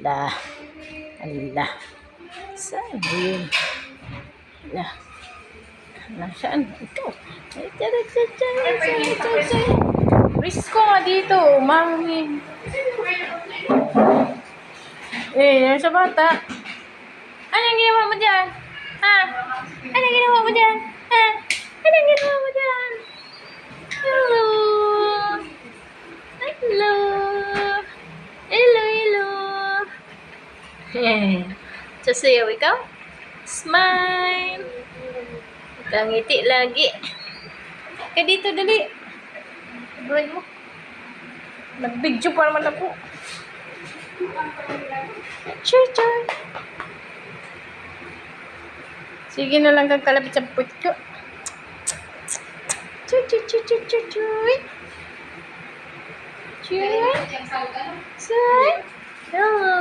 Ala. Ala. Saan yun? Ala. Nasaan? Ikaw. Risko nga dito. Mami. Nasa bata. Anong ginawa mo dyan? Ha? Anong ginawa mo dyan? Ha? Anong ginawa mo dyan? Hello. Hello. Hello, hello. Sasayaw ikaw? Smile. Kangiti lagi. Ka dito, dali. Bray mo. Nag-video pa naman ako. Chur. Sige na lang kang kalapit sa puwit ko. Chuy. Chuy. Say. Hello.